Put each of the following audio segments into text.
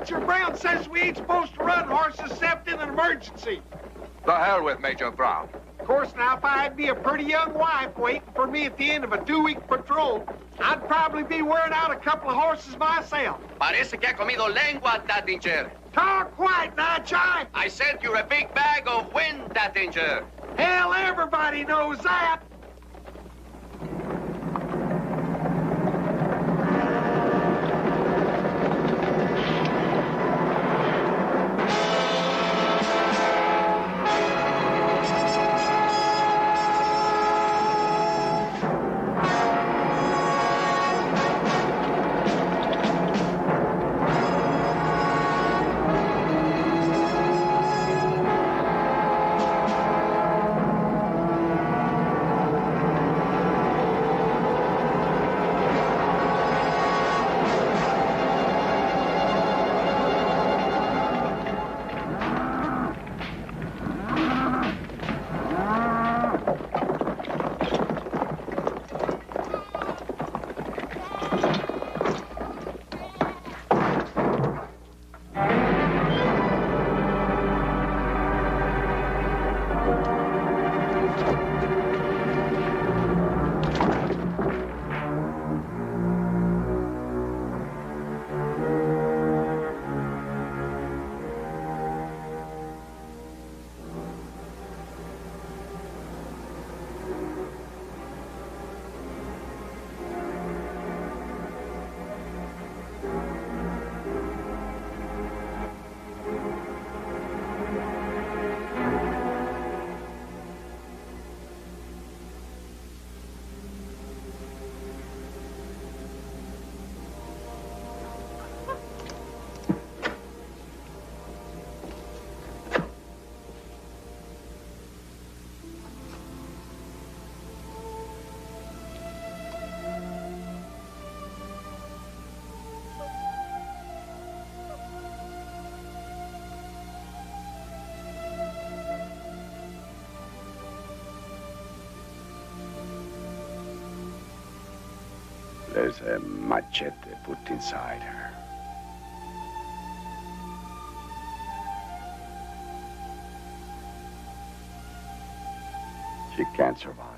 Major Brown says we ain't supposed to run horses except in an emergency. The hell with Major Brown. Of course, now, if I had me a pretty young wife waiting for me at the end of a 2-week patrol, I'd probably be wearing out a couple of horses myself. Parece que ha comido lengua, Tattinger. Talk quiet now, Chai. I sent you a big bag of wind, Tattinger. Hell, everybody knows that. There's a machete put inside her. She can't survive.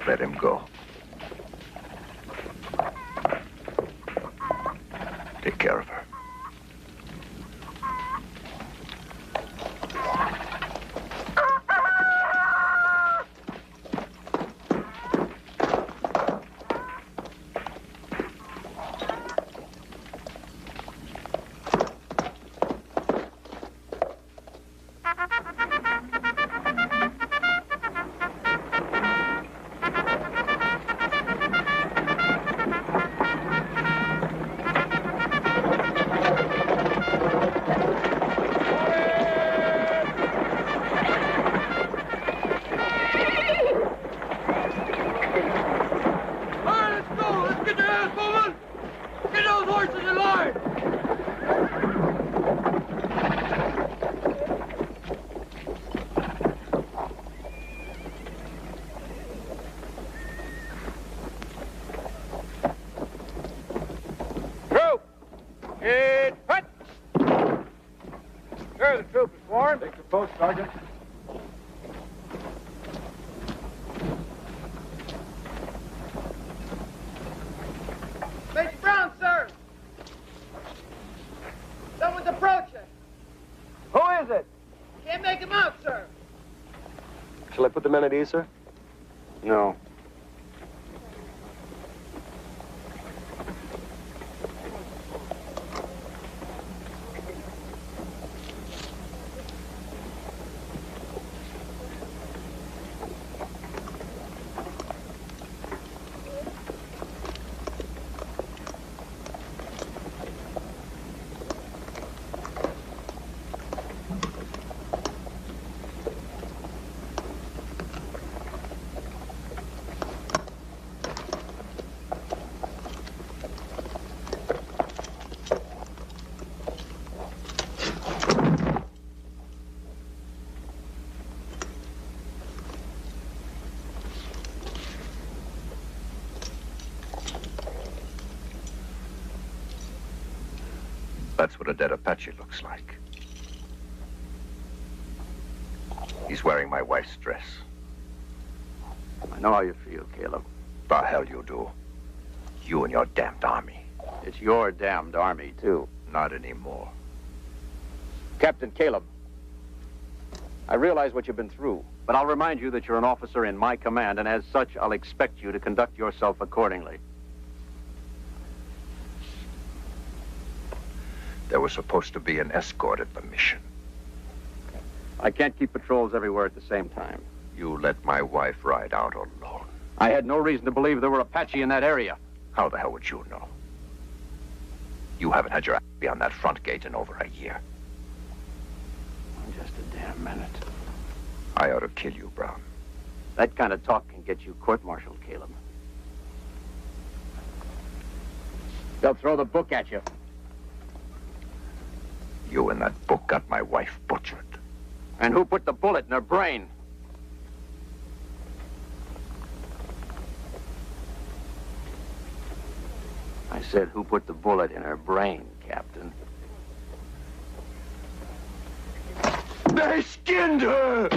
Let him go. Take care of her. Here, the troop is sworn. Take the post, Sergeant. Major Brown, sir! Someone's approaching. Who is it? Can't make him out, sir. Shall I put the men at ease, sir? No. That's what a dead Apache looks like. He's wearing my wife's dress. I know how you feel, Kaleb. The hell you do. You and your damned army. It's your damned army, too. Not anymore. Captain Kaleb, I realize what you've been through, but I'll remind you that you're an officer in my command, and as such, I'll expect you to conduct yourself accordingly. There was supposed to be an escort at the mission. I can't keep patrols everywhere at the same time. You let my wife ride out alone. I had no reason to believe there were Apache in that area. How the hell would you know? You haven't had your ass beyond that front gate in over a year. Just a damn minute. I ought to kill you, Brown. That kind of talk can get you court-martialed, Kaleb. They'll throw the book at you. You and that book got my wife butchered. And who put the bullet in her brain? I said, who put the bullet in her brain, Captain? They skinned her!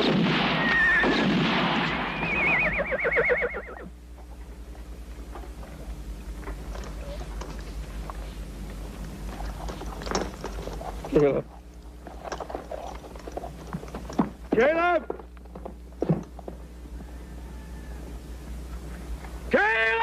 Kaleb! Kaleb! Kaleb!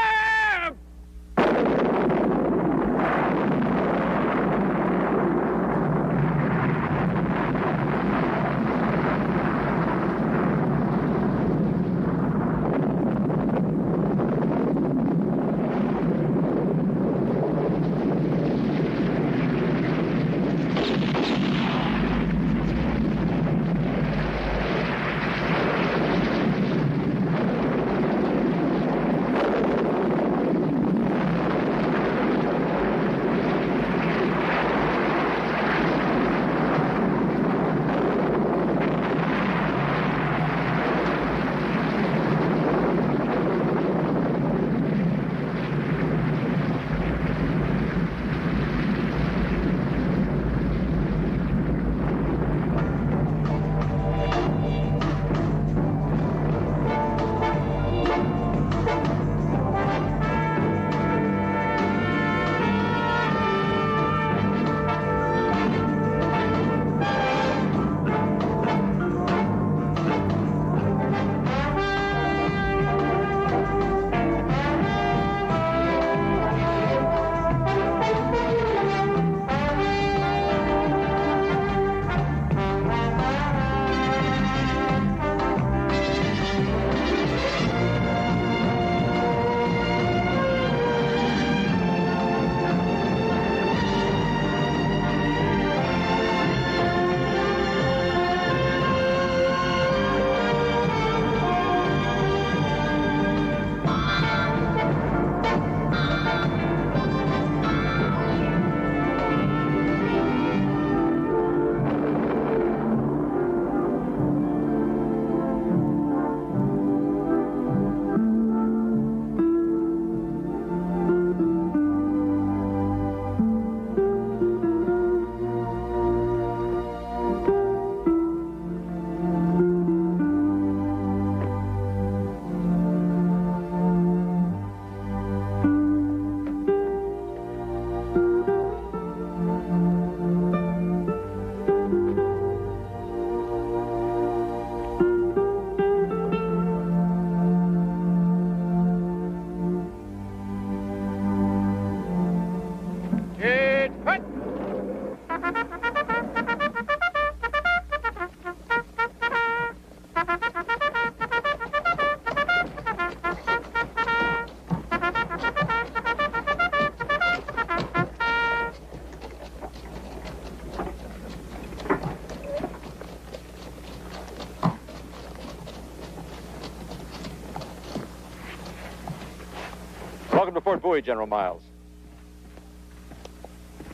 to Fort Bowie, General Miles.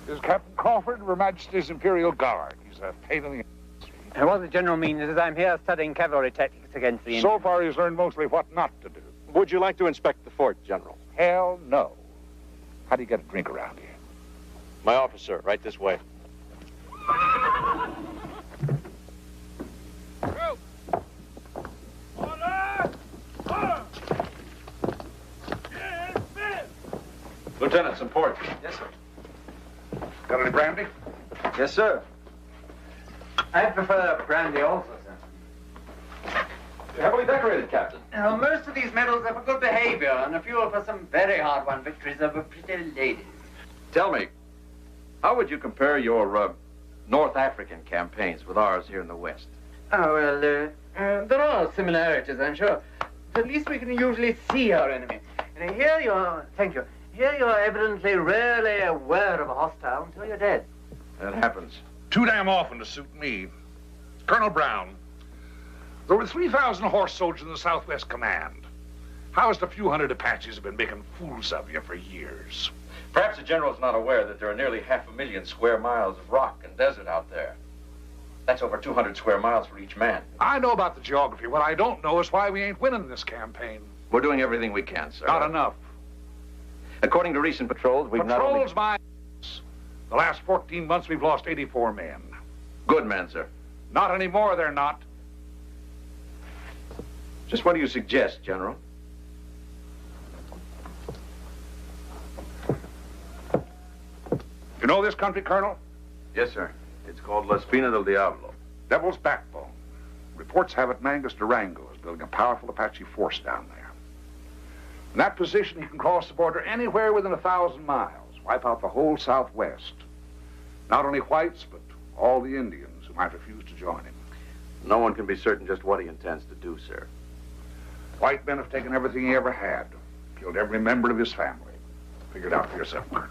This is Captain Crawford of Her Majesty's Imperial Guard. He's a pain in the ass. What the General means is I'm here studying cavalry tactics against the Indians. So far, he's learned mostly what not to do. Would you like to inspect the fort, General? Hell no. How do you get a drink around here? My officer, right this way. Lieutenant, some port. Yes, sir. Got any brandy? Yes, sir. I prefer brandy also, sir. Heavily decorated, Captain. Most of these medals are for good behavior, and a few are for some very hard-won victories over pretty ladies. Tell me, how would you compare your North African campaigns with ours here in the West? Oh, well, there are similarities, I'm sure. At least we can usually see our enemy. And here you are, thank you. Here you are evidently rarely aware of a hostile until you're dead. That happens. Too damn often to suit me. Colonel Brown, there were 3,000 horse soldiers in the Southwest Command. How is the few hundred Apaches have been making fools of you for years? Perhaps the general's not aware that there are nearly 500,000 square miles of rock and desert out there. That's over 200 square miles for each man. I know about the geography. What I don't know is why we ain't winning this campaign. We're doing everything we can, sir. Not enough. According to recent patrols, we've not only... Patrols, my ass. The last 14 months, we've lost 84 men. Good men, sir. Not anymore, they're not. Just what do you suggest, General? You know this country, Colonel? Yes, sir. It's called La Spina Del Diavolo. Devil's Backbone. Reports have it Mangus Durango is building a powerful Apache force down there. In that position, he can cross the border anywhere within 1,000 miles, wipe out the whole Southwest. Not only whites, but all the Indians who might refuse to join him. No one can be certain just what he intends to do, sir. White men have taken everything he ever had, killed every member of his family. Figure it out for yourself, Colonel.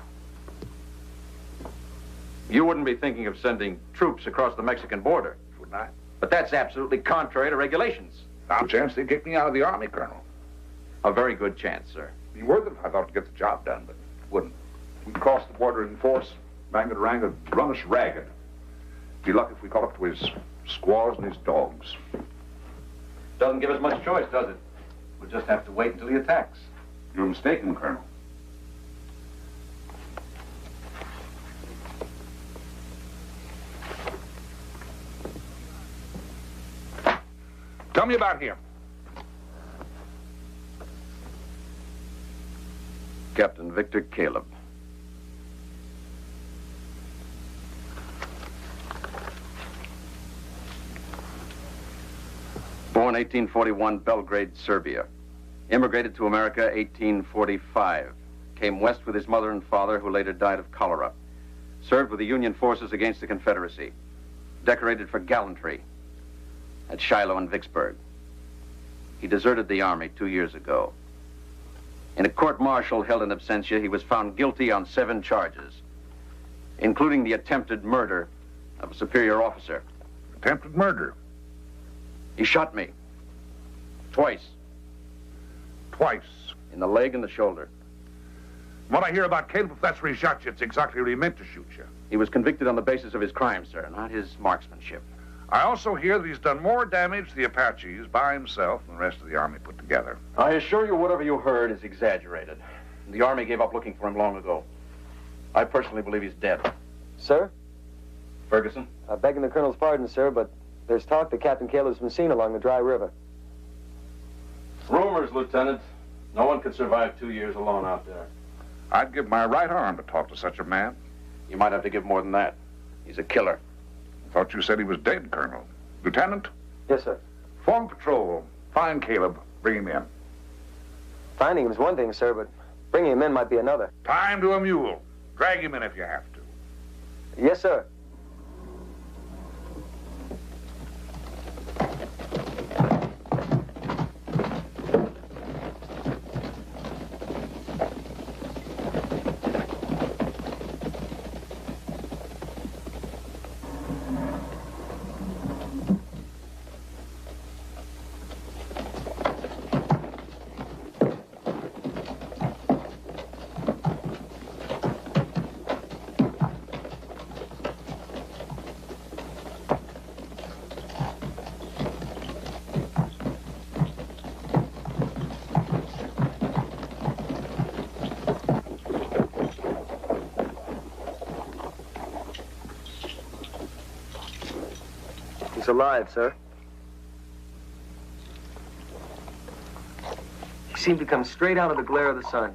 You wouldn't be thinking of sending troops across the Mexican border, Wouldn't I? but that's absolutely contrary to regulations. Now, a chance they'd kick me out of the Army, Colonel. A very good chance, sir. Be worth it if I thought to get the job done, but wouldn't. We'd cross the border in force, Mangus Durango would run us ragged. Be lucky if we caught up to his squaws and his dogs. Doesn't give us much choice, does it? We'll just have to wait until he attacks. You're mistaken, Colonel. Tell me about him. Captain Victor Kaleb. Born 1841, Belgrade, Serbia. Immigrated to America 1845. Came west with his mother and father, who later died of cholera. Served with the Union forces against the Confederacy. Decorated for gallantry at Shiloh and Vicksburg. He deserted the Army 2 years ago. In a court-martial held in absentia, he was found guilty on 7 charges, including the attempted murder of a superior officer. Attempted murder? He shot me. Twice. Twice. In the leg and the shoulder. What I hear about Caleb, if that's where he shot you, it's exactly where he meant to shoot you. He was convicted on the basis of his crime, sir, not his marksmanship. I also hear that he's done more damage to the Apaches by himself than the rest of the Army put together. I assure you whatever you heard is exaggerated. The Army gave up looking for him long ago. I personally believe he's dead. Sir? Ferguson? Begging the Colonel's pardon, sir, but there's talk that Captain Kaleb's been seen along the Dry River. Rumors, Lieutenant. No one could survive 2 years alone out there. I'd give my right arm to talk to such a man. You might have to give more than that. He's a killer. I thought you said he was dead, Colonel. Lieutenant? Yes, sir. Form patrol. Find Caleb. Bring him in. Finding him's one thing, sir, but bringing him in might be another. Time to a mule. Drag him in if you have to. Yes, sir. He's alive, sir. He seemed to come straight out of the glare of the sun.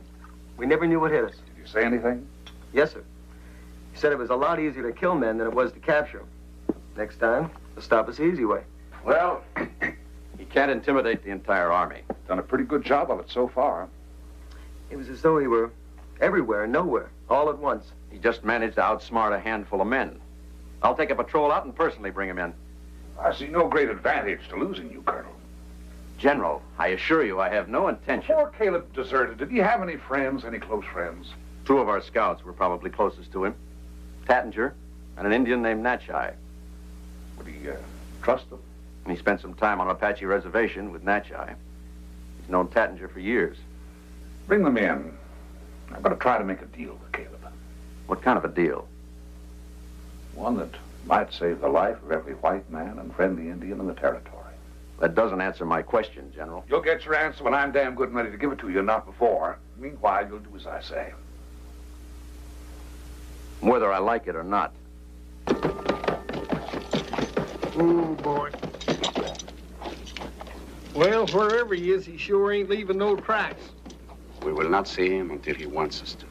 We never knew what hit us. Did you say anything? Yes, sir. He said it was a lot easier to kill men than it was to capture them. Next time, we'll stop us the easy way. Well, he can't intimidate the entire army. Done a pretty good job of it so far. It was as though he were everywhere and nowhere, all at once. He just managed to outsmart a handful of men. I'll take a patrol out and personally bring him in. I see no great advantage to losing you, Colonel. General, I assure you I have no intention. Before Kaleb deserted, did he have any friends, any close friends? 2 of our scouts were probably closest to him. Tattinger and an Indian named Natchai. Would he trust them? And he spent some time on Apache reservation with Natchai. He's known Tattinger for years. Bring them in. I'm going to try to make a deal with Kaleb. What kind of a deal? One that might save the life of every white man and friendly Indian in the territory. That doesn't answer my question, General. You'll get your answer when I'm damn good and ready to give it to you, not before. Meanwhile, you'll do as I say. Whether I like it or not. Oh, boy. Well, wherever he is, he sure ain't leaving no tracks. We will not see him until he wants us to.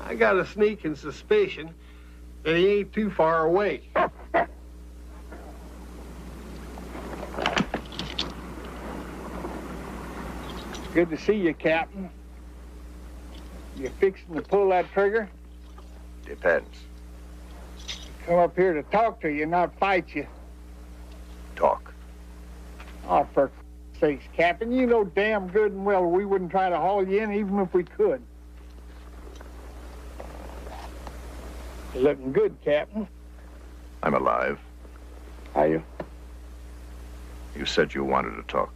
I got a sneaking suspicion that he ain't too far away. Good to see you, Captain. You fixing to pull that trigger? Depends. Come up here to talk to you, not fight you. Talk. Oh, for sakes, Captain, you know damn good and well we wouldn't try to haul you in even if we could. You're looking good, Captain. I'm alive. Are you? You said you wanted to talk.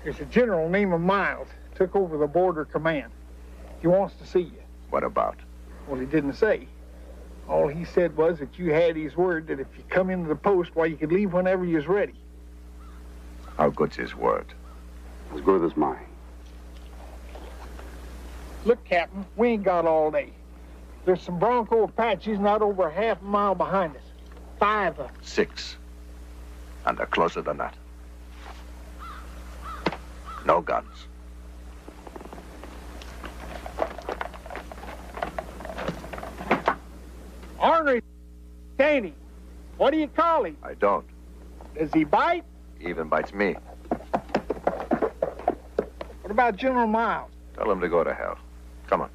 There's a general named Miles. Took over the border command. He wants to see you. What about? Well, he didn't say. All he said was that you had his word that if you come into the post, why, you could leave whenever you was ready. How good's his word? As good as mine. Look, Captain, we ain't got all day. There's some Bronco Apaches not over half a mile behind us. 5 of them. 6. And they're closer than that. No guns. Ornery, ain't he? What do you call him? I don't. Does he bite? He even bites me. What about General Miles? Tell him to go to hell. Come on.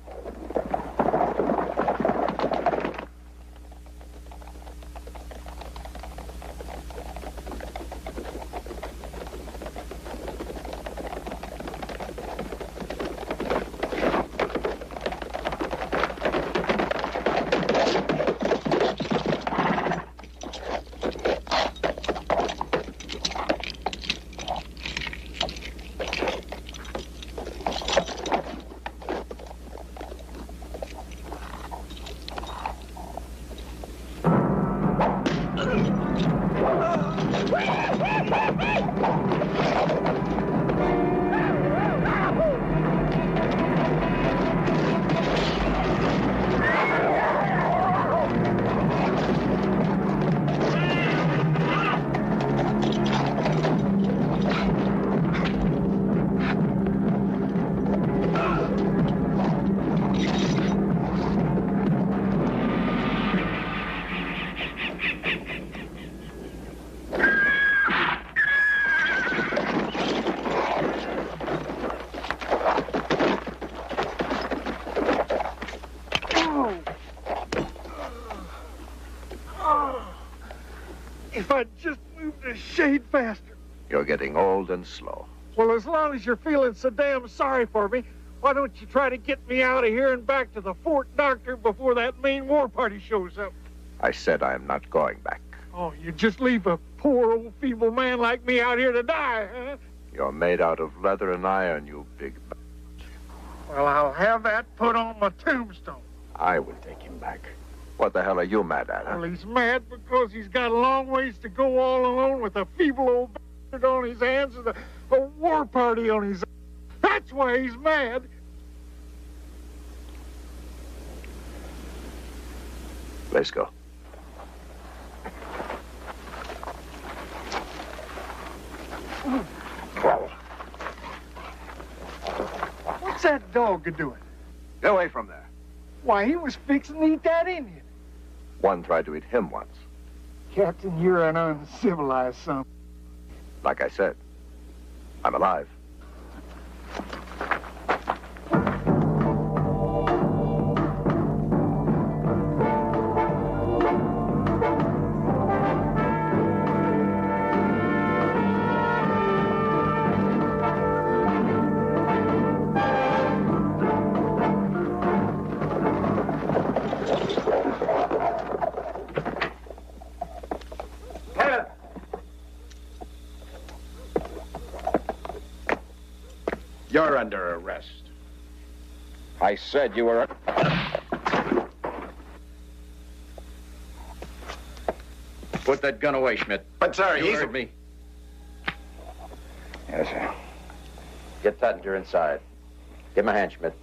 If I'd just moved a shade faster. You're getting old and slow. Well, as long as you're feeling so damn sorry for me, why don't you try to get me out of here and back to the Fort Doctor before that main war party shows up? I said I am not going back. Oh, you just leave a poor old feeble man like me out here to die, huh? You're made out of leather and iron, you big... Well, I'll have that put on my tombstone. I will take him back. What the hell are you mad at, huh? Well, he's mad because he's got a long ways to go all alone with a feeble old bastard on his hands and a war party on his... That's why he's mad. Let's go. What's that dog doing? Get away from there. Why, he was fixing to eat that Indian. One tried to eat him once. Captain, you're an uncivilized son. Like I said, I'm alive. You're under arrest. I said you were... Put that gun away, Schmidt. But, sir, You heard me. Yes, sir. Get Tattinger inside. Give him a hand, Schmidt.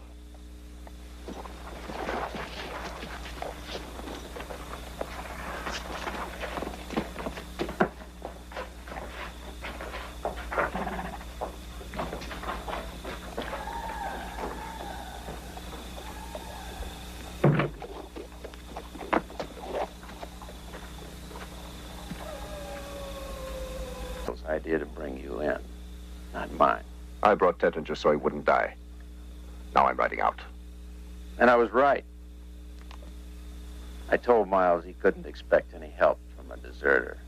Idea to bring you in, not mine. I brought Tettinger so he wouldn't die. Now I'm riding out. And I was right. I told Miles he couldn't expect any help from a deserter.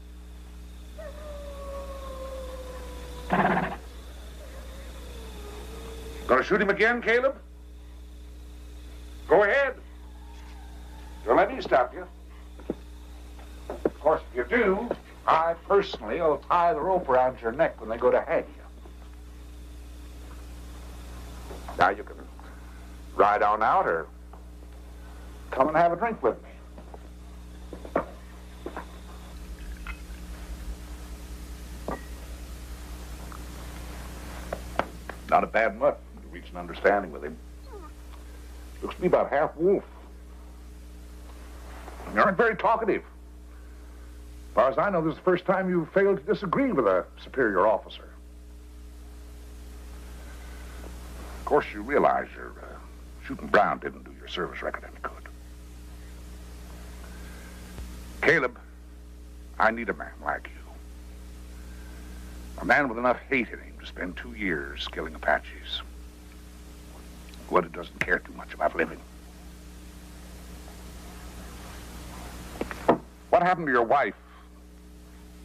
Gonna shoot him again, Caleb? Go ahead. Don't let me stop you. Of course, if you do, I personally will tie the rope around your neck when they go to hang you. Now you can ride on out or come and have a drink with me. Not a bad mutt to reach an understanding with him. Looks to be about half wolf. You aren't very talkative. As far as I know, this is the first time you've failed to disagree with a superior officer. Of course, you realize your shooting Brown didn't do your service record any good. Caleb, I need a man like you. A man with enough hate in him to spend 2 years killing Apaches. One who doesn't care too much about living. What happened to your wife?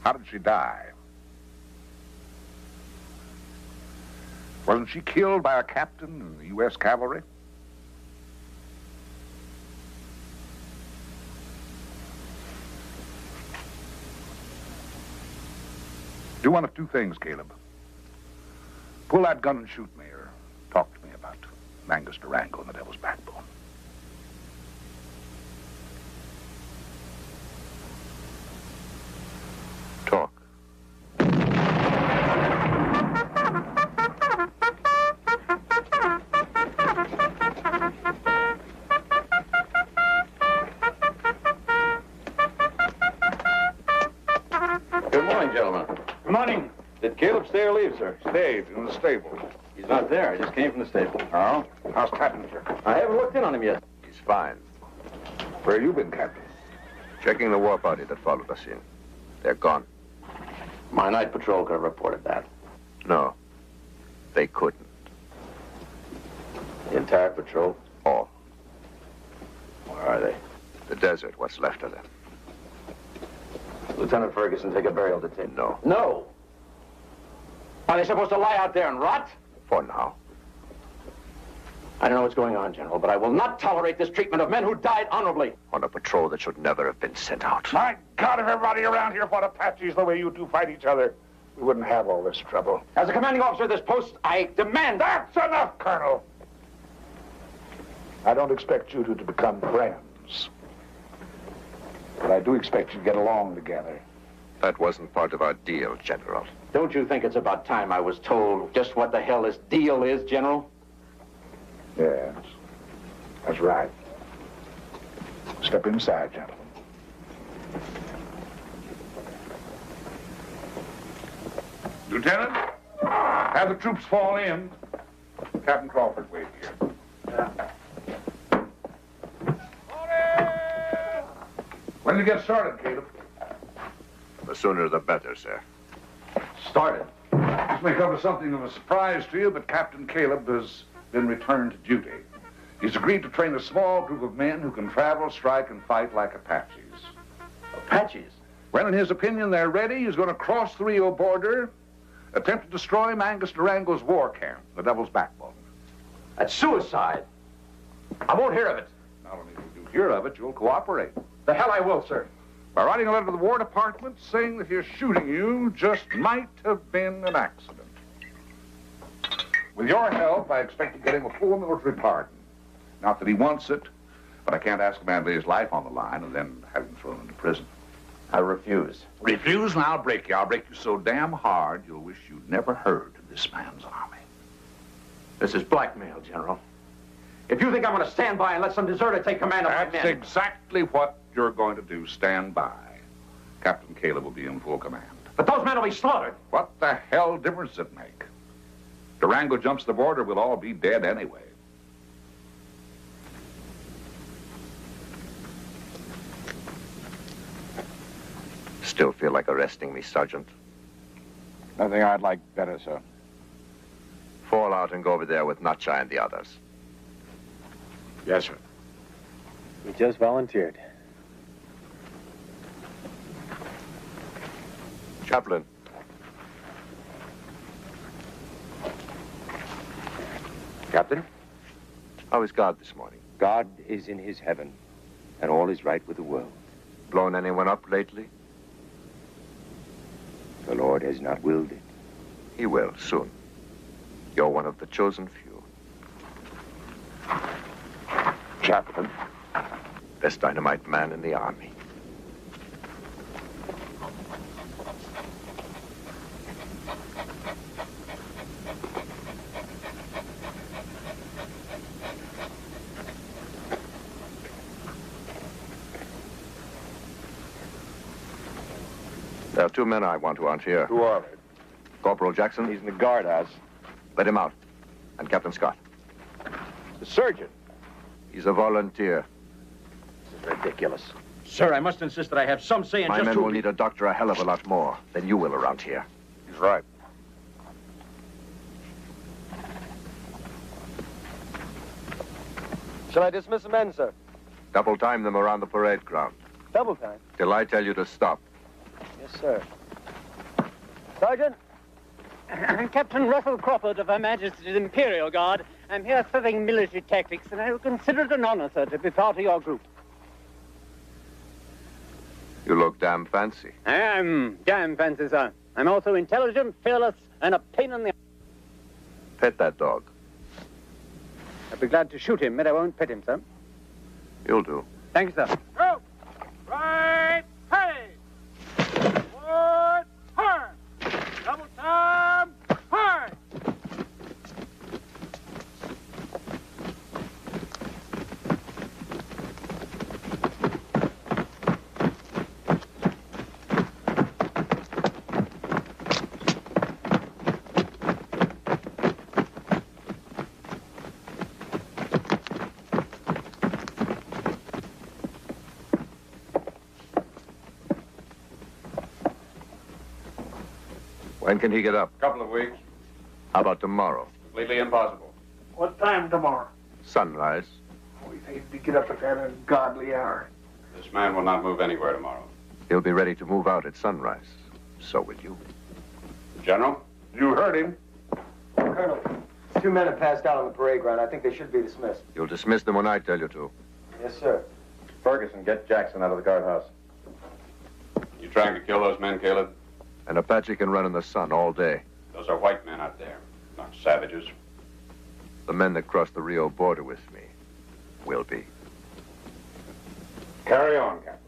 How did she die? Wasn't she killed by a captain in the U.S. cavalry? Do one of two things, Caleb. Pull that gun and shoot me, or talk to me about Mangus Durango and the Devil's Backbone. Talk. Good morning, gentlemen. Good morning. Did Caleb stay or leave, sir? Stayed in the stable. He's not there. I just came from the stable. Oh? How's Tattinger? I haven't looked in on him yet. He's fine. Where you been, Captain? Checking the war party that followed us in. They're gone. My night patrol could have reported that. No, they couldn't. The entire patrol? All. Where are they? The desert, what's left of them. Lieutenant Ferguson, take a burial detain. No. No! Are they supposed to lie out there and rot? For now. I don't know what's going on, General, but I will not tolerate this treatment of men who died honorably. On a patrol that should never have been sent out. My God, if everybody around here fought Apaches the way you two fight each other, we wouldn't have all this trouble. As a commanding officer of this post, I demand... That's enough, Colonel! I don't expect you two to become friends. But I do expect you to get along together. That wasn't part of our deal, General. Don't you think it's about time I was told just what the hell this deal is, General? Yes, that's right. Step inside, gentlemen. Do Lieutenant, have the troops fall in. Captain Crawford, wait here. When did you get started, Caleb? The sooner the better, sir. Started. This may come as something of a surprise to you, but Captain Kaleb has been returned to duty. He's agreed to train a small group of men who can travel, strike, and fight like Apaches. Apaches? When, in his opinion, they're ready, he's going to cross the Rio border, attempt to destroy Mangus Durango's war camp, the Devil's Backbone. That's suicide. I won't hear of it. Not only will you hear of it, you'll cooperate. The hell I will, sir. By writing a letter to the War Department saying that his shooting you just might have been an accident. With your help, I expect to get him a full military pardon. Not that he wants it, but I can't ask a man to lay his life on the line and then have him thrown into prison. I refuse. Refuse and I'll break you. I'll break you so damn hard you'll wish you'd never heard of this man's army. This is blackmail, General. If you think I'm going to stand by and let some deserter take command of my men... That's exactly what you're going to do. Stand by. Captain Kaleb will be in full command. But those men will be slaughtered. What the hell difference does it make? Durango jumps the border, we'll all be dead anyway. Still feel like arresting me, Sergeant? Nothing I'd like better, sir. Fall out and go over there with Nutshire and the others. Yes, sir. We just volunteered. Chaplain. Captain? How is God this morning? God is in his heaven, and all is right with the world. Blown anyone up lately? The Lord has not willed it. He will, soon. You're one of the chosen few. Chaplain? Best dynamite man in the army. There are two men I want who aren't here. Who are they? Corporal Jackson. He's in the guardhouse. Let him out. And Captain Scott. The surgeon. He's a volunteer. This is ridiculous. Sir, I must insist that I have some say in My just men who... will need a doctor a hell of a lot more than you will around here. He's right. Shall I dismiss the men, sir? Double time them around the parade ground. Double time? Till I tell you to stop. Yes, sir. Sergeant? Captain Russell Crawford of Her Majesty's Imperial Guard. I'm here studying military tactics, and I will consider it an honor, sir, to be part of your group. You look damn fancy. I am damn fancy, sir. I'm also intelligent, fearless, and a pain in the... Pet that dog. I'd be glad to shoot him, but I won't pet him, sir. You'll do. Thank you, sir. Go! Right, hey! Forward, hard! Double time, hard! When can he get up? Couple of weeks. How about tomorrow? Completely impossible. What time tomorrow? Sunrise. We think to get up at that ungodly hour. This man will not move anywhere tomorrow. He'll be ready to move out at sunrise. So will you. General? You heard him. Colonel, two men have passed out on the parade ground. I think they should be dismissed. You'll dismiss them when I tell you to. Yes, sir. Ferguson, get Jackson out of the guardhouse. You trying to kill those men, Caleb? An Apache can run in the sun all day. Those are white men out there, not savages. The men that crossed the Rio border with me will be. Carry on, Captain.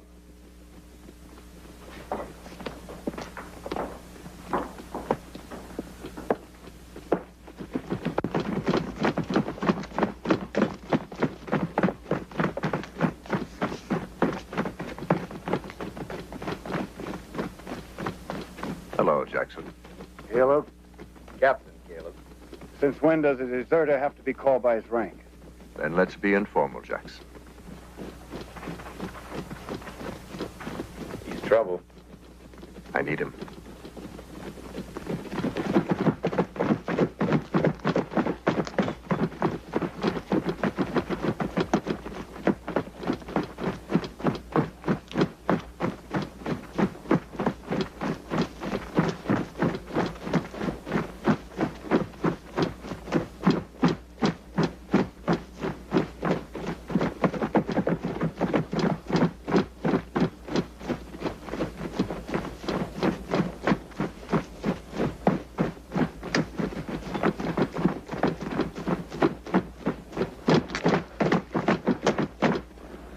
Hello, Jackson. Caleb? Captain Kaleb. Since when does a deserter have to be called by his rank? Then let's be informal, Jackson. He's trouble. I need him.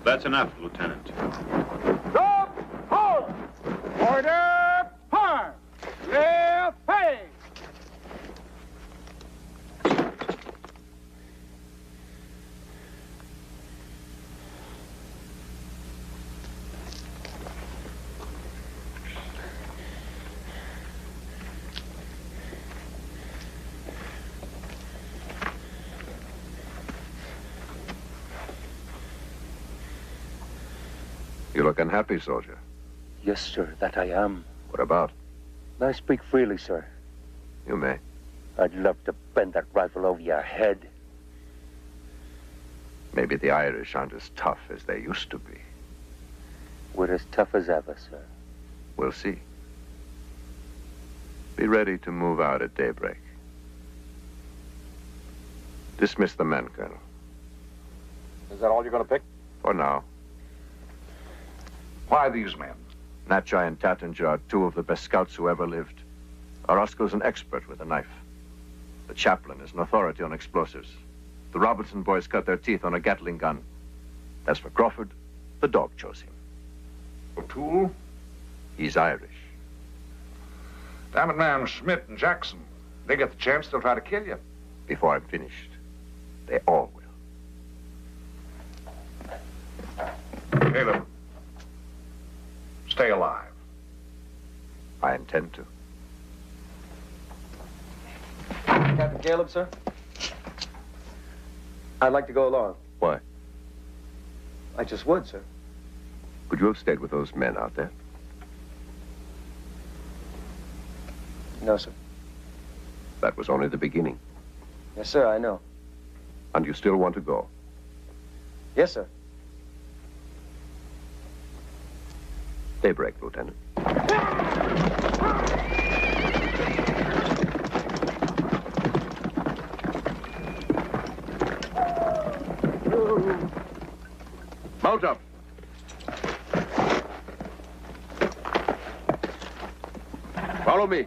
That's enough, Lieutenant. Stop! Halt! Order! Fire! Left face! You look unhappy, soldier. Yes, sir, that I am. What about? May I speak freely, sir? You may. I'd love to bend that rifle over your head. Maybe the Irish aren't as tough as they used to be. We're as tough as ever, sir. We'll see. Be ready to move out at daybreak. Dismiss the men, Colonel. Is that all you're going to pick? For now. Why these men? Natchai and Tattinger are two of the best scouts who ever lived. Orozco's an expert with a knife. The chaplain is an authority on explosives. The Robertson boys cut their teeth on a Gatling gun. As for Crawford, the dog chose him. O'Toole? He's Irish. Damn it, man, Schmidt and Jackson. They get the chance, they'll try to kill you. Before I'm finished, they all will. Caleb, stay alive. I intend to. Captain Kaleb, sir? I'd like to go along. Why? I just would, sir. Could you have stayed with those men out there? No, sir. That was only the beginning. Yes, sir, I know. And you still want to go? Yes, sir. Daybreak, Lieutenant. Mount up. Follow me.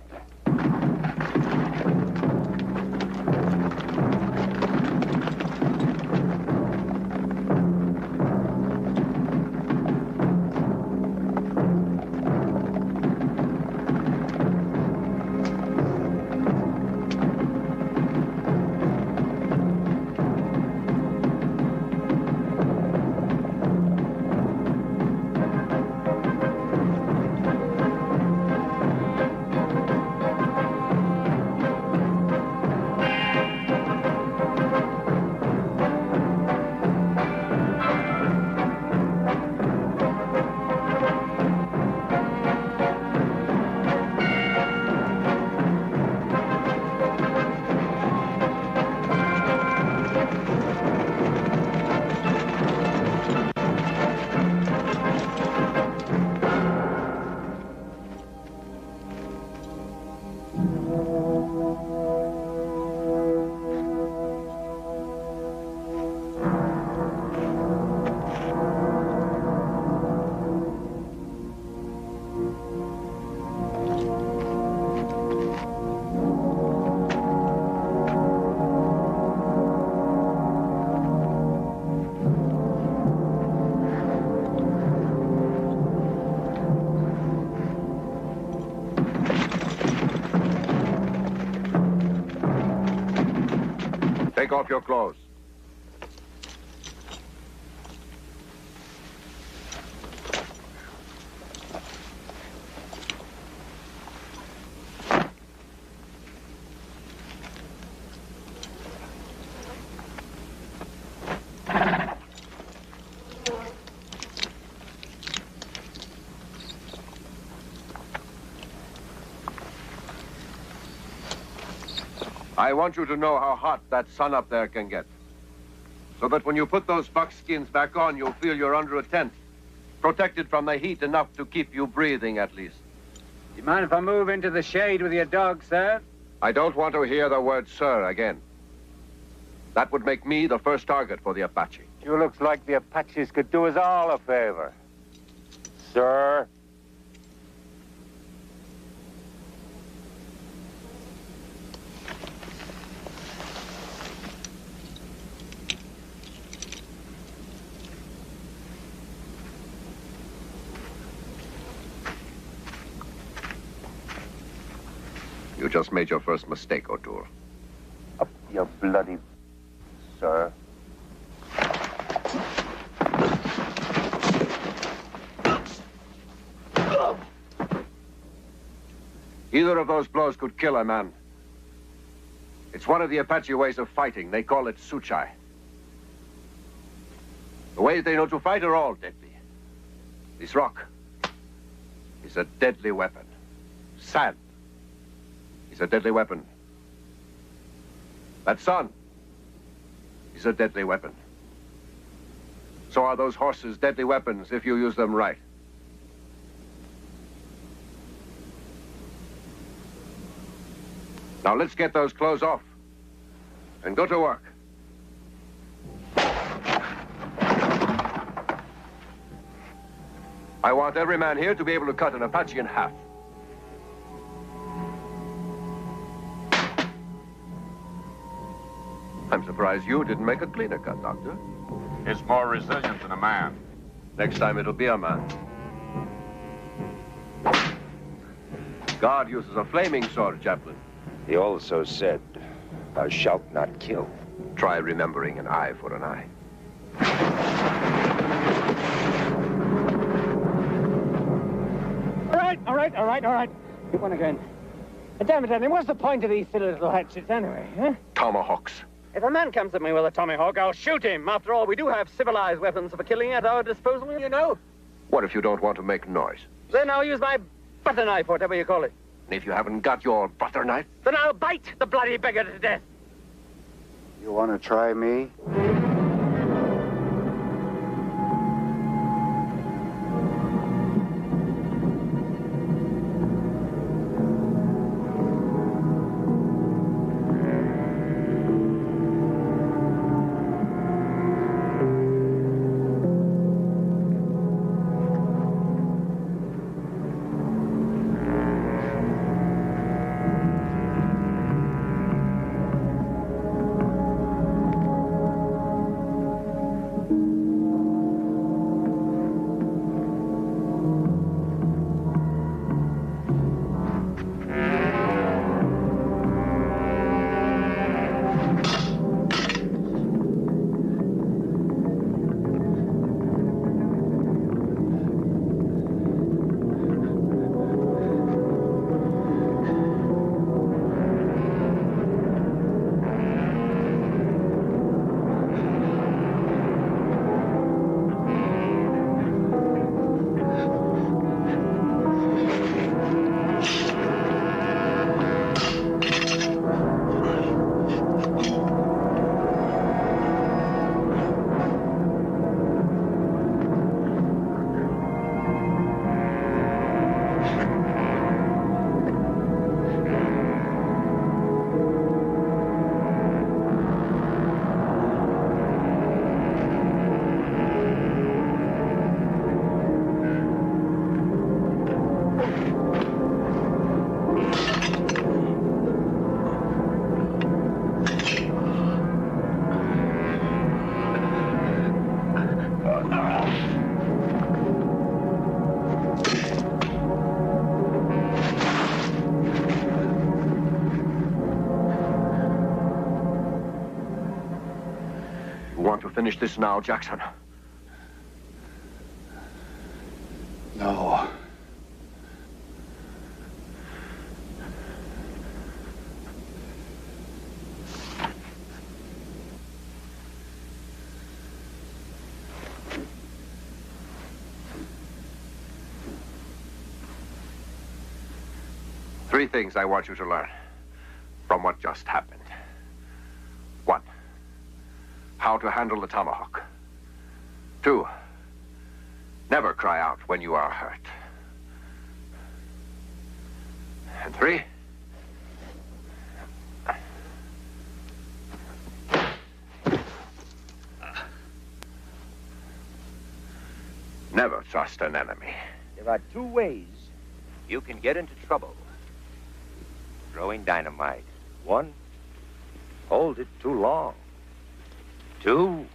Take off your clothes. I want you to know how hot that sun up there can get. So that when you put those buckskins back on, you'll feel you're under a tent. Protected from the heat enough to keep you breathing, at least. You mind if I move into the shade with your dog, sir? I don't want to hear the word sir again. That would make me the first target for the Apache. Sure looks like the Apaches could do us all a favor. Sir? You just made your first mistake, O'Toole. Up your bloody... sir. Either of those blows could kill a man. It's one of the Apache ways of fighting. They call it suchai. The ways they know to fight are all deadly. This rock is a deadly weapon. Sand is a deadly weapon. That sun is a deadly weapon. So are those horses deadly weapons if you use them right. Now let's get those clothes off and go to work. I want every man here to be able to cut an Apache in half. I'm surprised you didn't make a cleaner cut, Doctor. It's more resilient than a man. Next time it'll be a man. God uses a flaming sword, Chaplain. He also said, thou shalt not kill. Try remembering an eye for an eye. All right. Keep on again. Damn it, Annie, what's the point of these silly little hatchets anyway, huh? Tomahawks. If a man comes at me with a tomahawk, I'll shoot him. After all, we do have civilized weapons for killing at our disposal, you know. What if you don't want to make noise? Then I'll use my butter knife, whatever you call it. And if you haven't got your butter knife? Then I'll bite the bloody beggar to death. You want to try me? Finish this now, Jackson. No. Three things I want you to learn from what just happened. how to handle the tomahawk. 2, never cry out when you are hurt. And 3, never trust an enemy. There are 2 ways you can get into trouble. Throwing dynamite. 1, hold it too long. 2,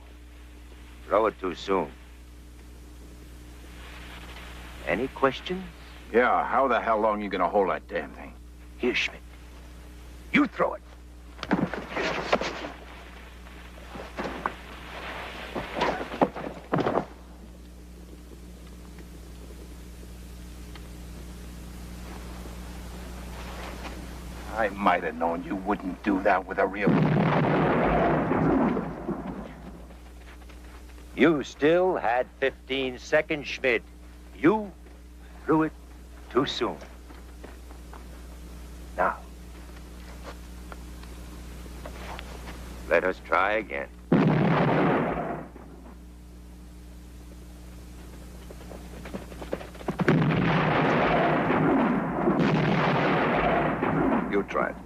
throw it too soon. Any questions? Yeah, how the hell long you gonna hold that damn thing? Here, Schmidt. You throw it. I might have known you wouldn't do that with a real... You still had 15 seconds, Schmidt. You threw it too soon. Now, let us try again. You try it.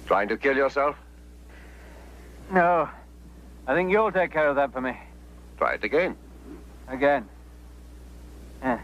Trying to kill yourself? No. I think you'll take care of that for me. Try it again. Again. Yeah.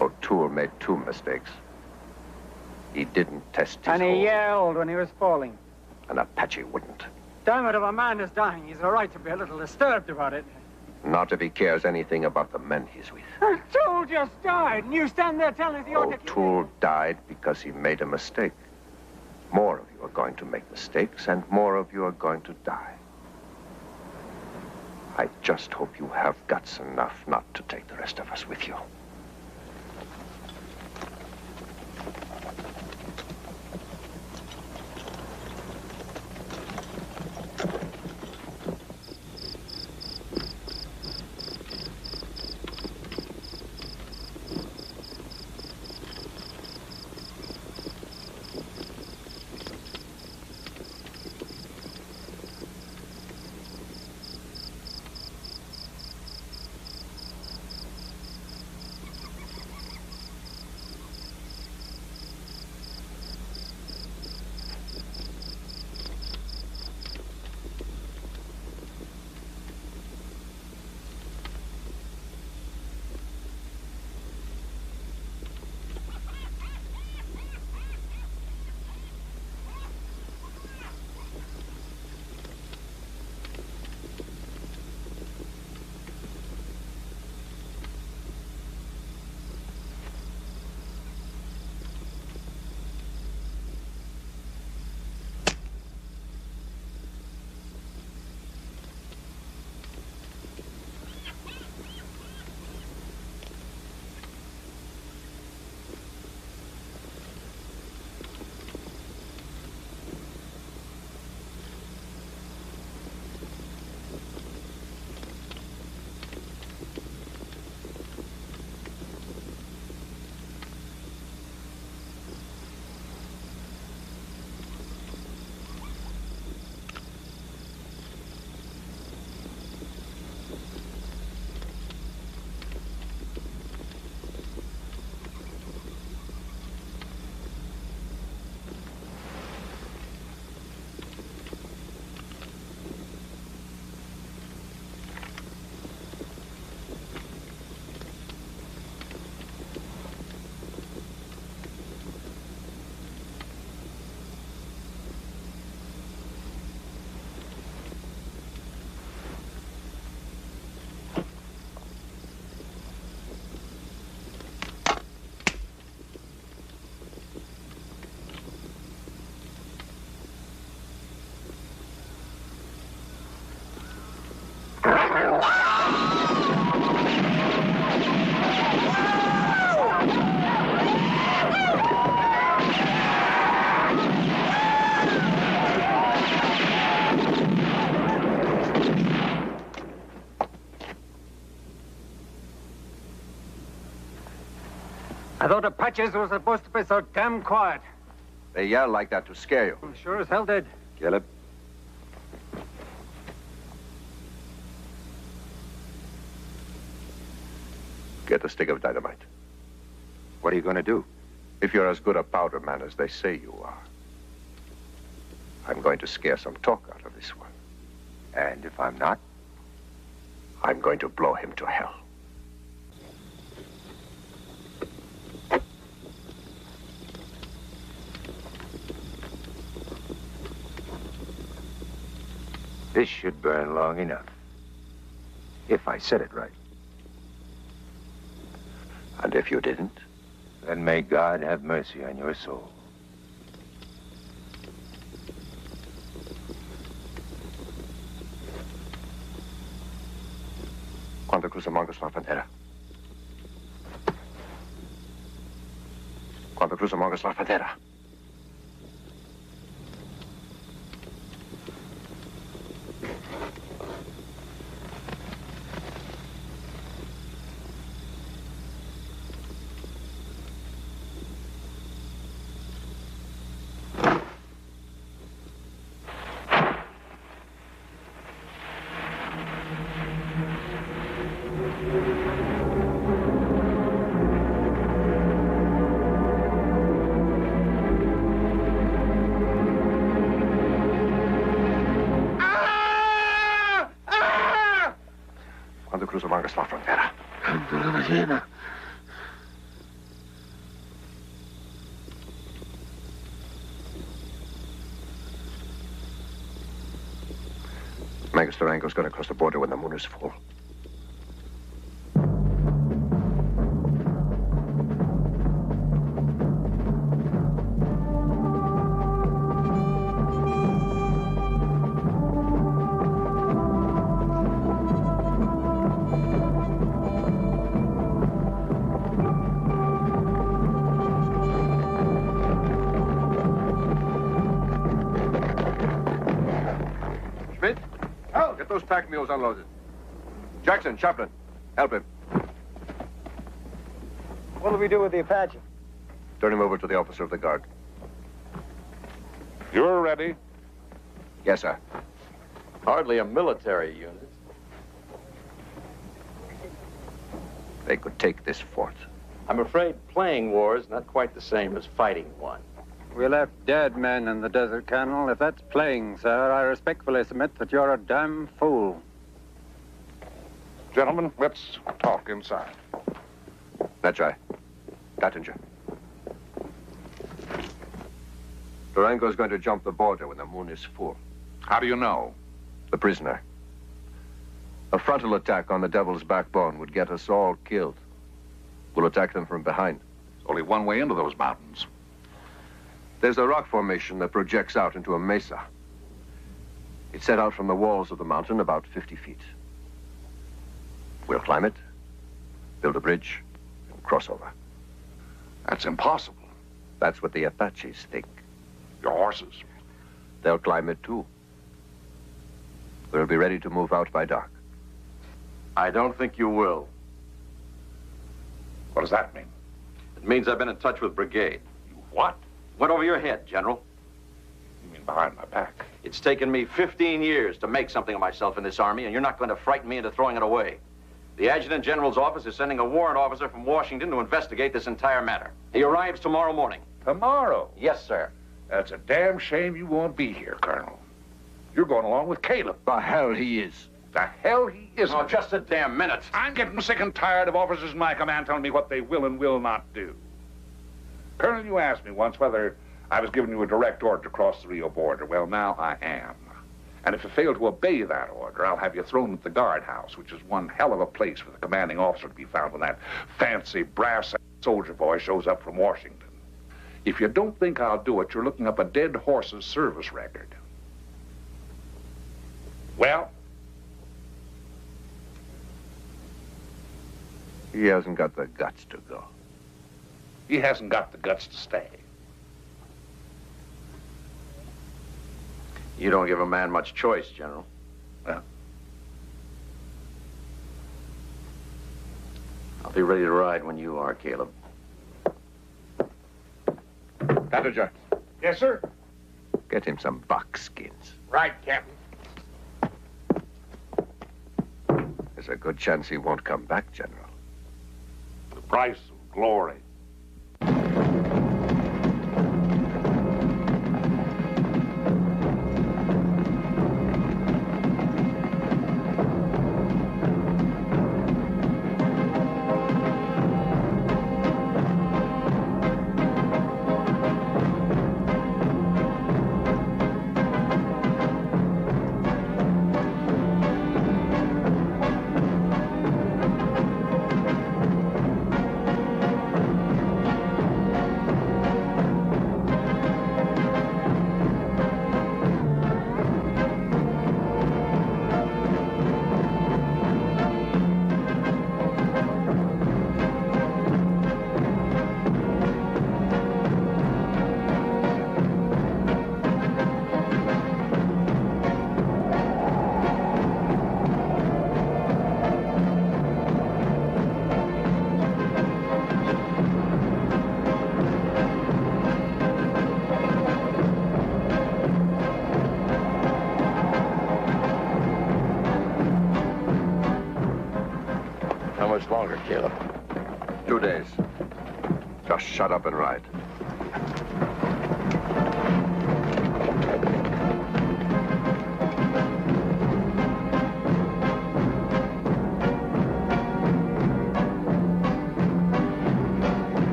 O'Toole made 2 mistakes. He didn't test his And he hold. yelled when he was falling. An Apache wouldn't. Damn it, if a man is dying, he's a right to be a little disturbed about it. Not if he cares anything about the men he's with. O'Toole just died, and you stand there telling us he ought to... O'Toole died because he made a mistake. More of you are going to make mistakes, and more of you are going to die. I just hope you have guts enough not to take the rest of us with you. I thought Apaches were supposed to be so damn quiet. They yell like that to scare you. I'm sure as hell did. Kaleb. Get a stick of dynamite. What are you going to do? If you're as good a powder man as they say you are, I'm going to scare some talk out of this one. And if I'm not? I'm going to blow him to hell. This should burn long enough. If I said it right. And if you didn't? Then may God have mercy on your soul. Quando cruzamos la frontera. Quando cruzamos la frontera. Cruzamos la frontera. Mangus Durango's going to cross the border when the moon is full. Those pack mules unloaded. Jackson, Chaplin, help him. What do we do with the Apache? Turn him over to the officer of the guard. You're ready? Yes, sir. Hardly a military unit. They could take this fort. I'm afraid playing war is not quite the same as fighting one. We left dead men in the desert, Colonel. If that's playing, sir, I respectfully submit that you're a damn fool. Gentlemen, let's talk inside. That's right. Gattinger. Durango's going to jump the border when the moon is full. How do you know? The prisoner. A frontal attack on the Devil's Backbone would get us all killed. We'll attack them from behind. There's only one way into those mountains. There's a rock formation that projects out into a mesa. It's set out from the walls of the mountain about 50 feet. We'll climb it, build a bridge, and cross over. That's impossible. That's what the Apaches think. Your horses? They'll climb it too. We'll be ready to move out by dark. I don't think you will. What does that mean? It means I've been in touch with Brigade. You what? Went over your head, General. You mean behind my back? It's taken me 15 years to make something of myself in this army, and you're not going to frighten me into throwing it away. The Adjutant General's office is sending a warrant officer from Washington to investigate this entire matter. He arrives tomorrow morning. Tomorrow? Yes, sir. That's a damn shame you won't be here, Colonel. You're going along with Kaleb. The hell he is. The hell he isn't. Oh, just a damn minute. I'm getting sick and tired of officers in my command telling me what they will and will not do. Colonel, you asked me once whether I was giving you a direct order to cross the Rio border. Well, now I am. And if you fail to obey that order, I'll have you thrown at the guardhouse, which is one hell of a place for the commanding officer to be found when that fancy brass soldier boy shows up from Washington. If you don't think I'll do it, you're looking up a dead horse's service record. Well? He hasn't got the guts to go. He hasn't got the guts to stay. You don't give a man much choice, General. Well? I'll be ready to ride when you are, Kaleb. Tattinger, Yes, sir. get him some buckskins. Right, Captain. There's a good chance he won't come back, General. The price of glory. How much longer, Caleb? 2 days. Just shut up and ride.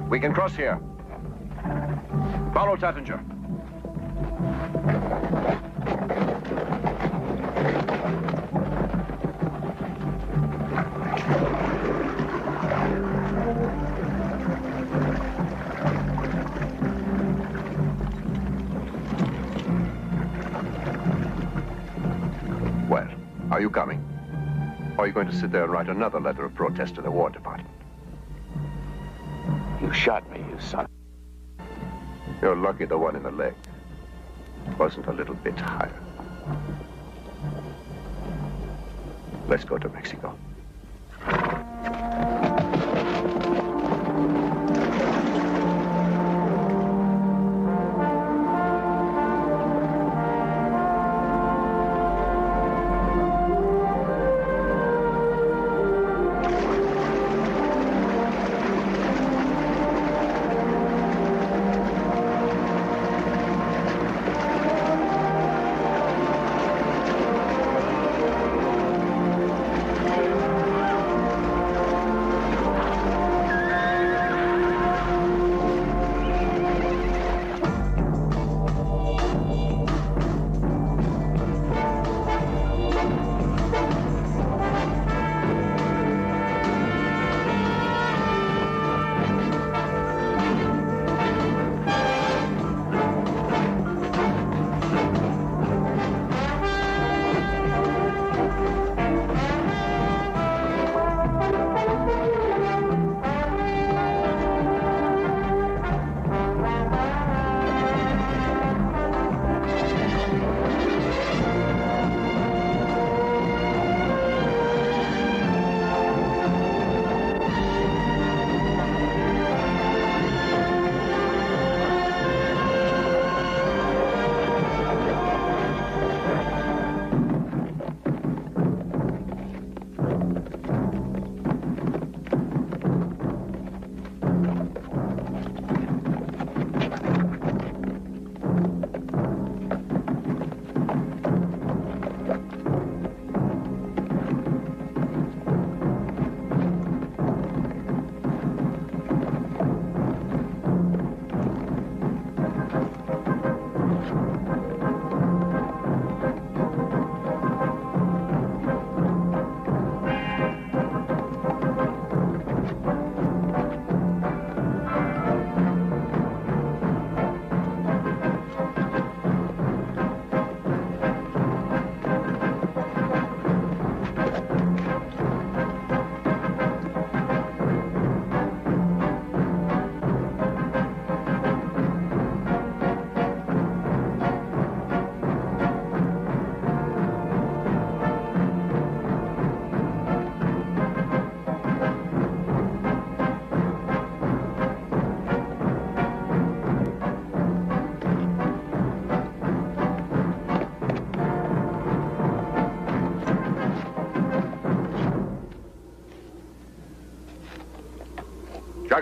We can cross here. Follow Tattinger. Well, are you coming? Or are you going to sit there and write another letter of protest to the War Department? You shot me, you son. You're lucky the one in the leg wasn't a little bit higher. Let's go to Mexico.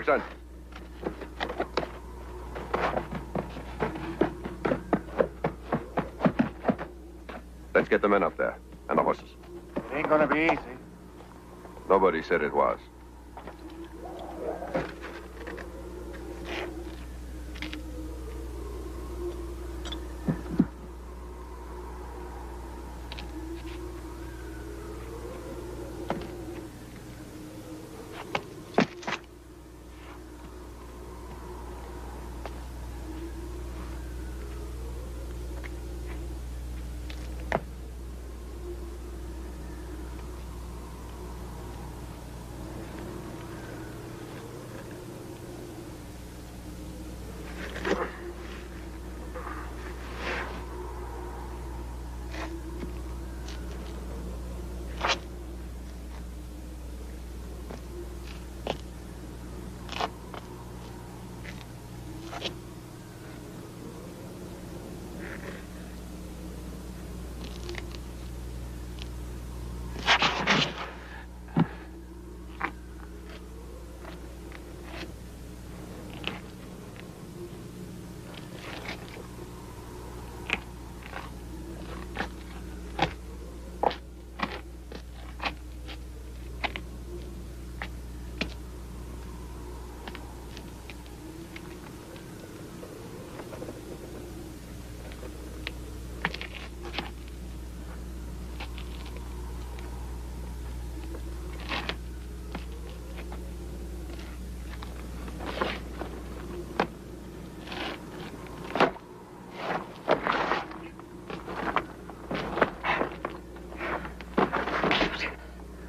Jackson. Let's get the men up there, and the horses. It ain't gonna be easy. Nobody said it was.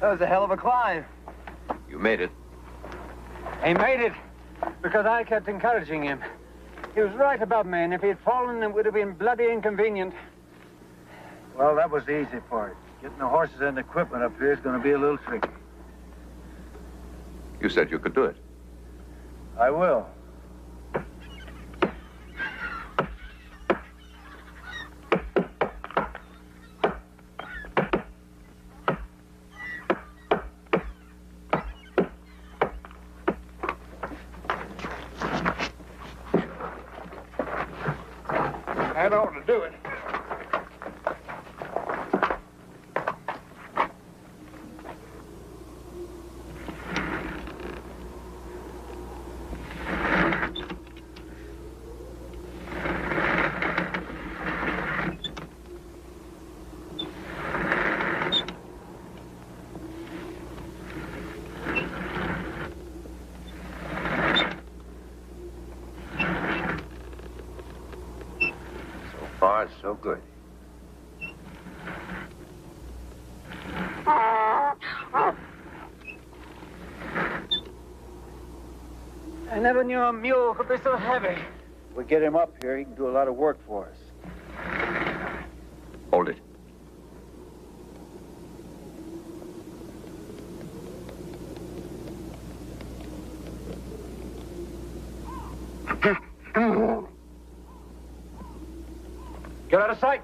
That was a hell of a climb. You made it. He made it because I kept encouraging him. He was right above me, and if he had fallen, it would have been bloody inconvenient. Well, that was the easy part. Getting the horses and equipment up here is going to be a little tricky. You said you could do it. I will. That ought to do it. So good. I never knew a mule could be so heavy. We get him up here, he can do a lot of work for us. Hold it. Get out of sight.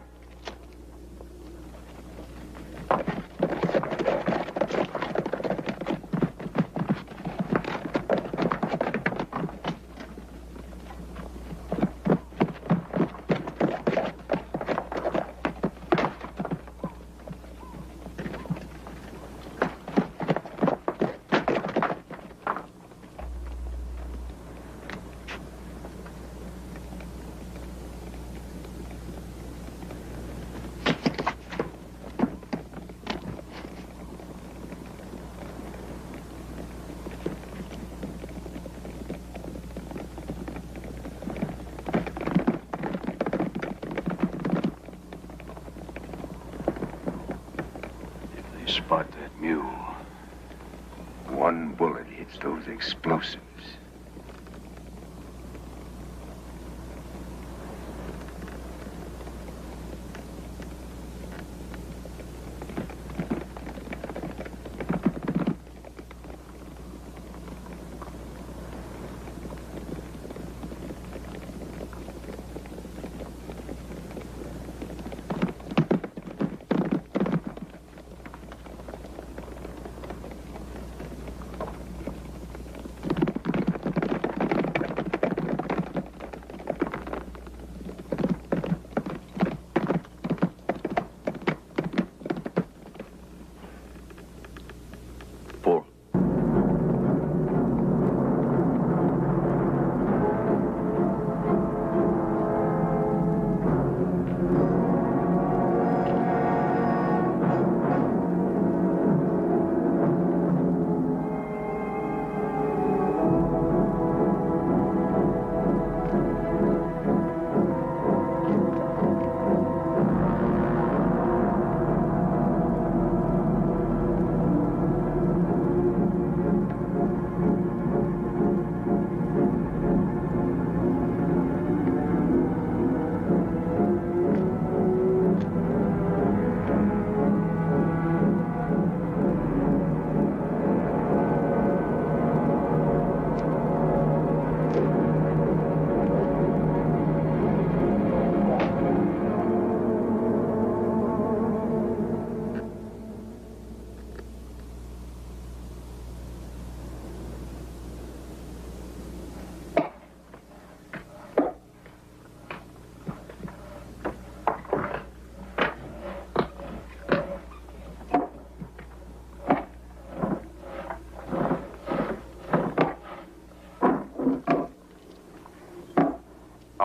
Spot that mule. One bullet hits those explosives.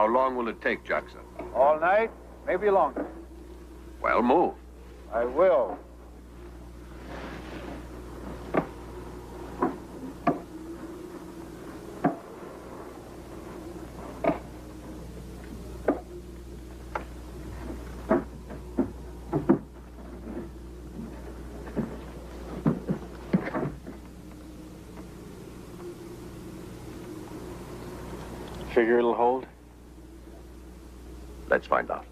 long will it take, Jackson? All night, maybe longer. Well, move. I will. Figure it'll hold? Let's find out.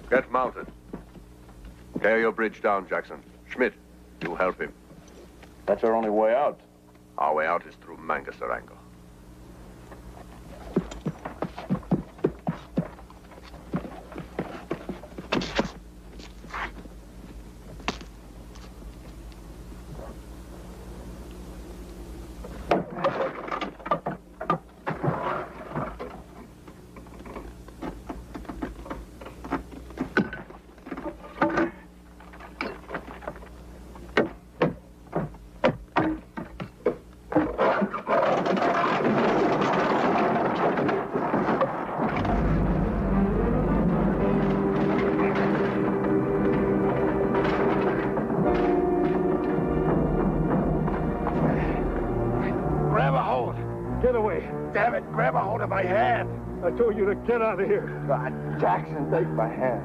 Get mounted. Tear your bridge down, Jackson. Schmidt, you help him. That's our only way out. Our way out is through Mangasarango. My hand. I told you to get out of here. God, Jackson, take my hand.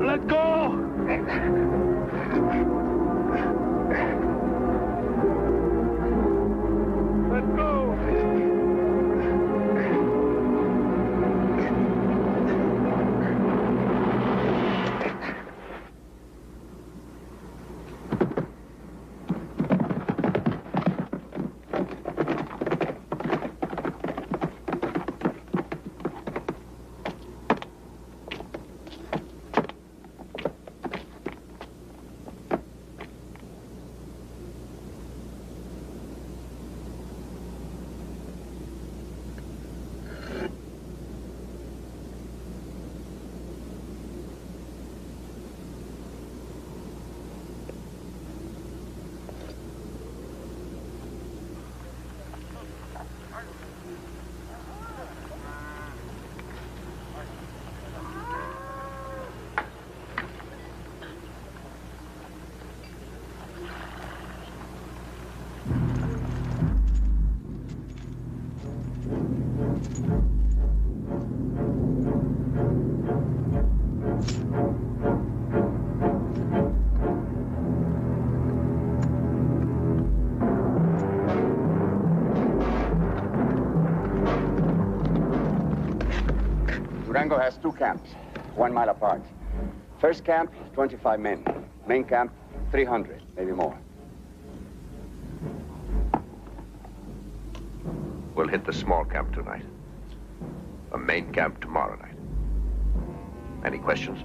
Let go! Let go! Rango has 2 camps, 1 mile apart. First camp, 25 men. Main camp, 300, maybe more. We'll hit the small camp tonight. A main camp tomorrow night. Any questions?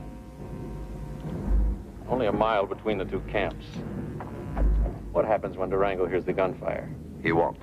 Only a mile between the 2 camps. What happens when Durango hears the gunfire? He won't.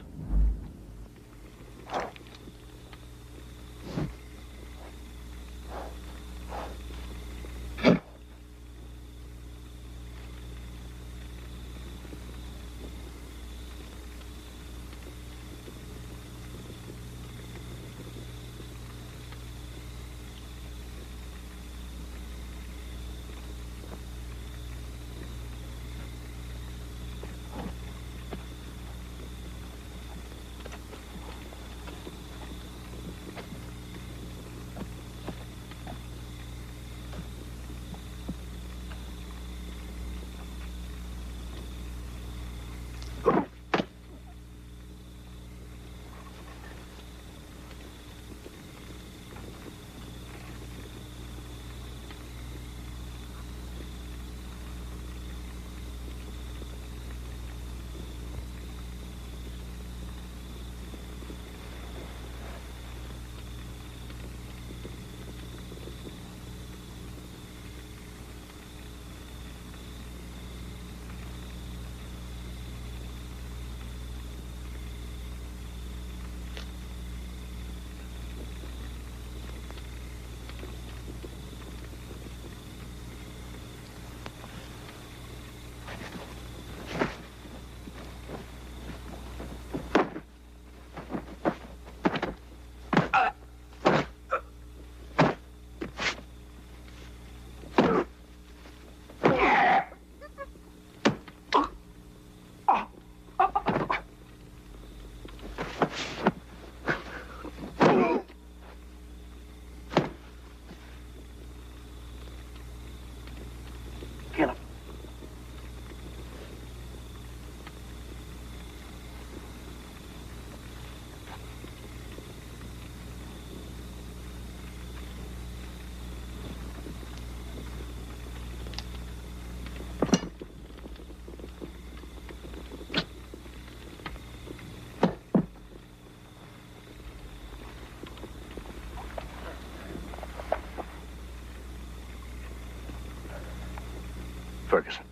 Ferguson.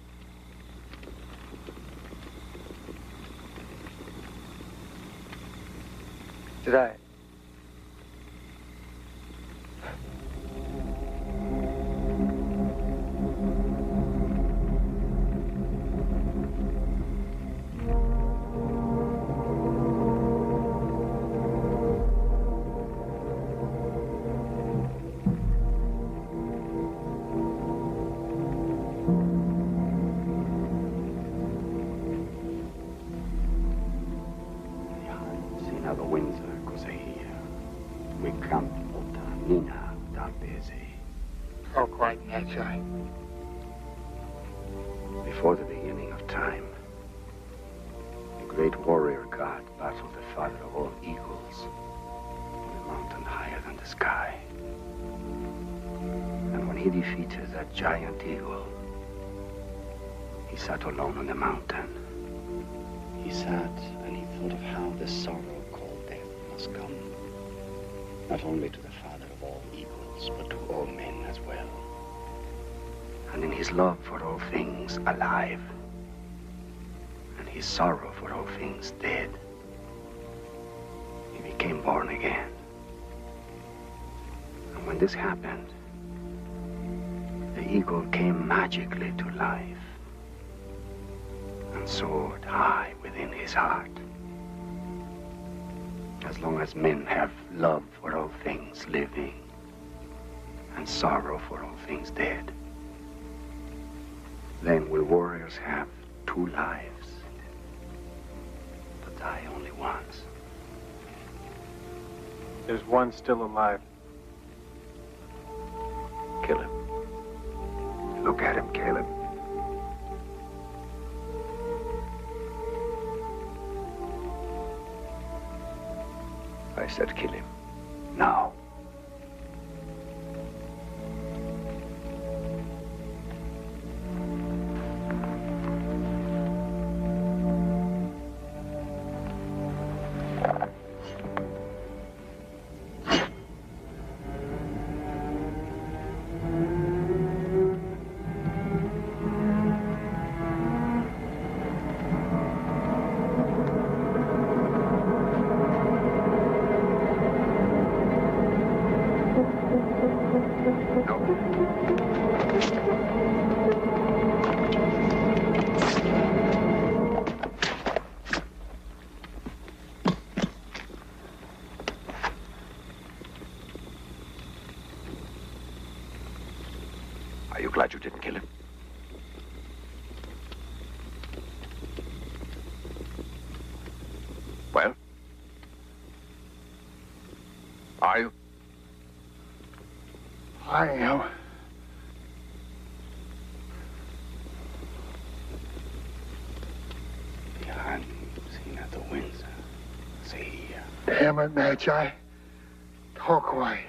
Did I? Oh, quite naturally. Before the beginning of time, the great warrior god battled the father of all eagles on a mountain higher than the sky. And when he defeated that giant eagle, he sat alone on the mountain. He sat and he thought of how the sorrow called death must come, not only to the father of all eagles, but to all men as well. And in his love for all things alive, and his sorrow for all things dead, he became born again. And when this happened, the eagle came magically to life and soared high within his heart. As long as men have love for all things living and sorrow for all things dead, then will warriors have two lives, but die only once. There's one still alive. Kill him. Look at him, Caleb. I said kill him. Now. Well? Are you? I am. Behind, seen at the Windsor. See. Damn it, Magi. Talk away.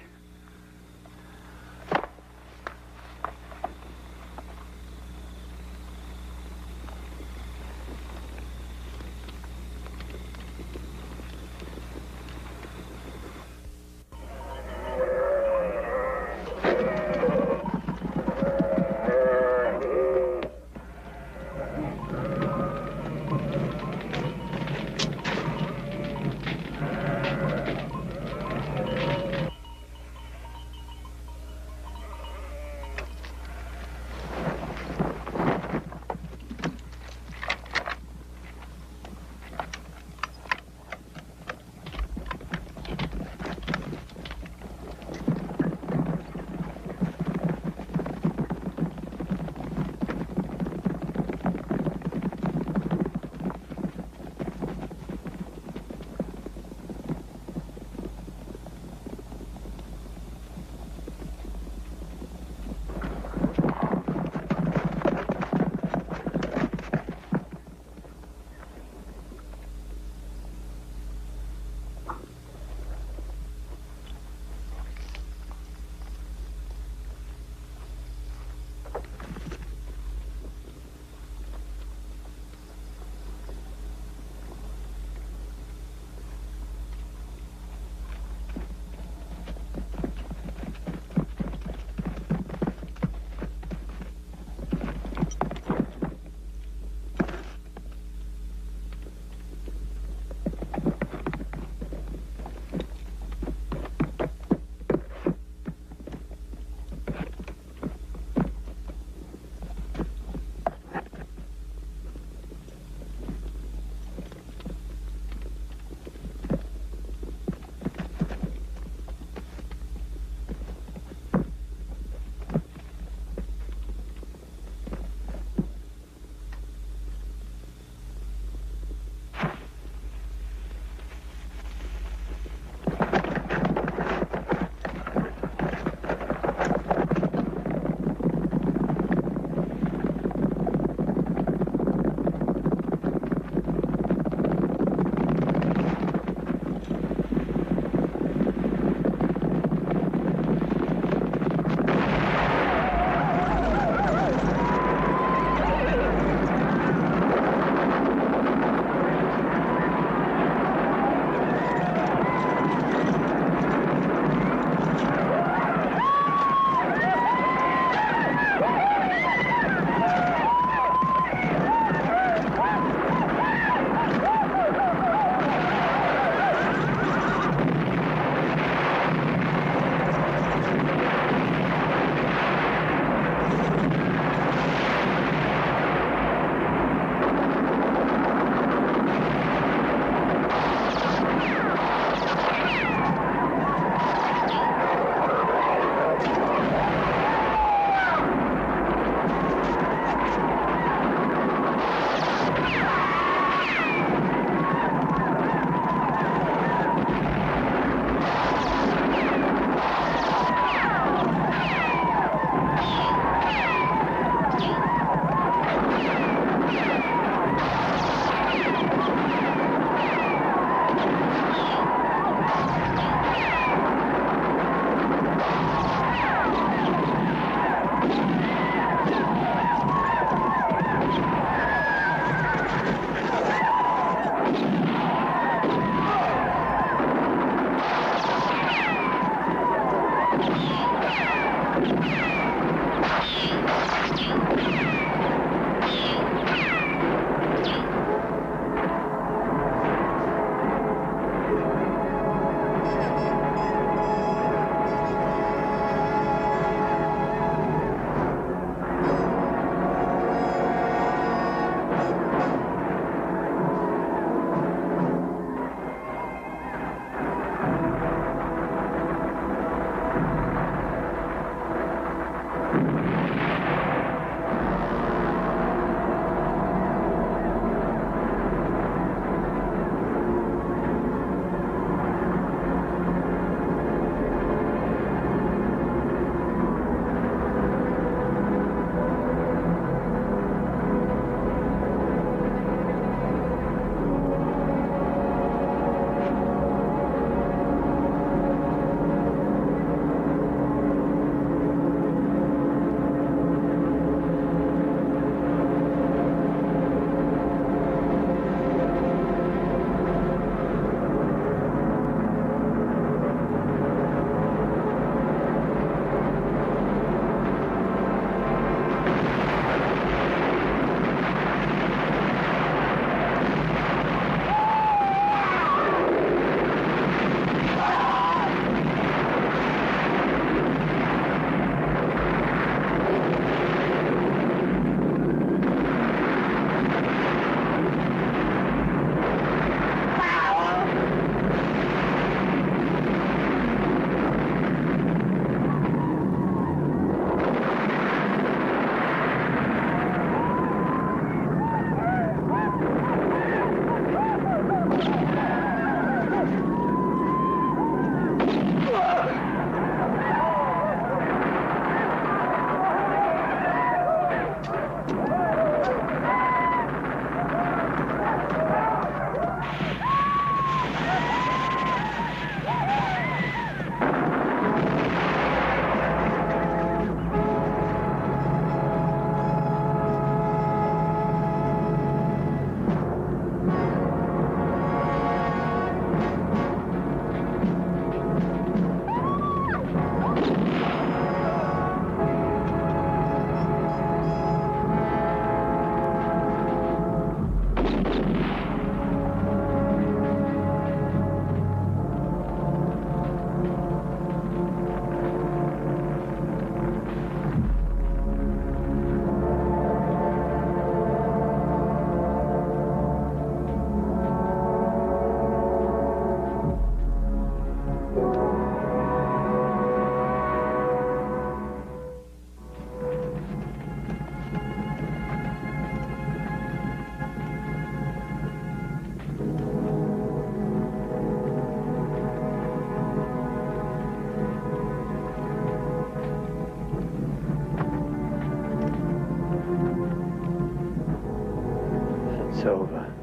It's over.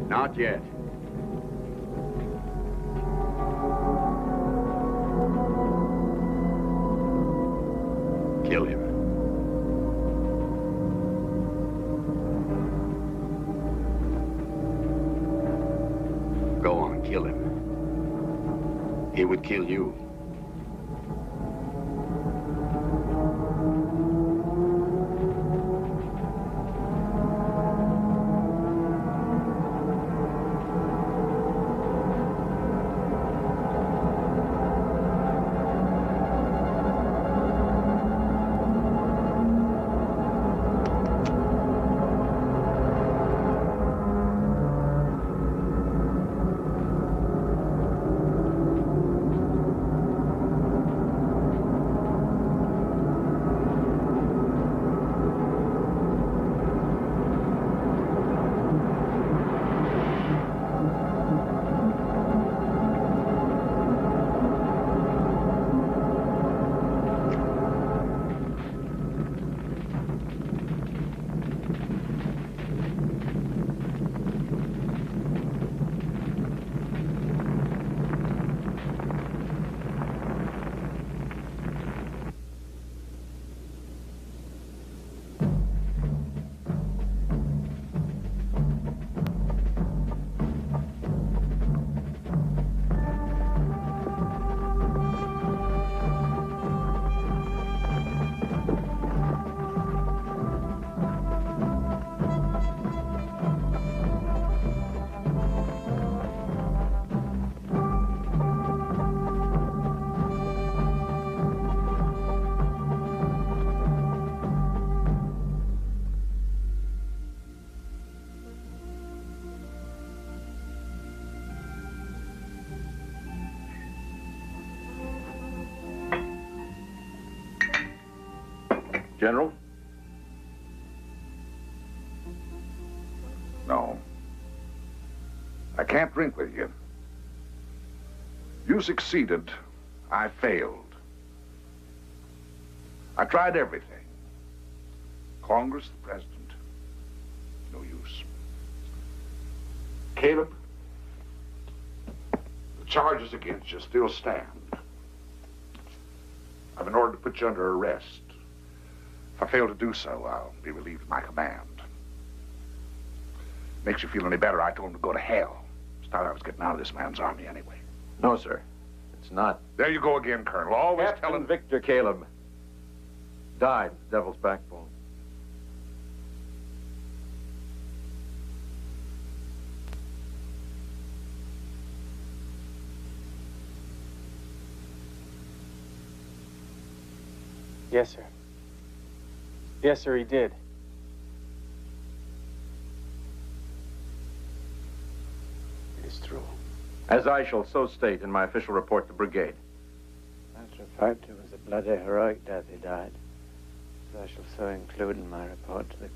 Not yet. Kill him. Go on, kill him. He would kill you. General? No. I can't drink with you. You succeeded. I failed. I tried everything. Congress, the president. No use. Caleb, the charges against you still stand. I've been ordered to put you under arrest. If I fail to do so, I'll be relieved of my command. Makes you feel any better, I told him to go to hell. Just thought I was getting out of this man's army anyway. No, sir. It's not. There you go again, Colonel. Always Captain telling... Victor Kaleb died, Devil's Backbone. Yes, sir. Yes, sir, he did. It is true. As I shall so state in my official report to Brigade. Matter of fact, it was a bloody heroic death he died. As I shall so include in my report to the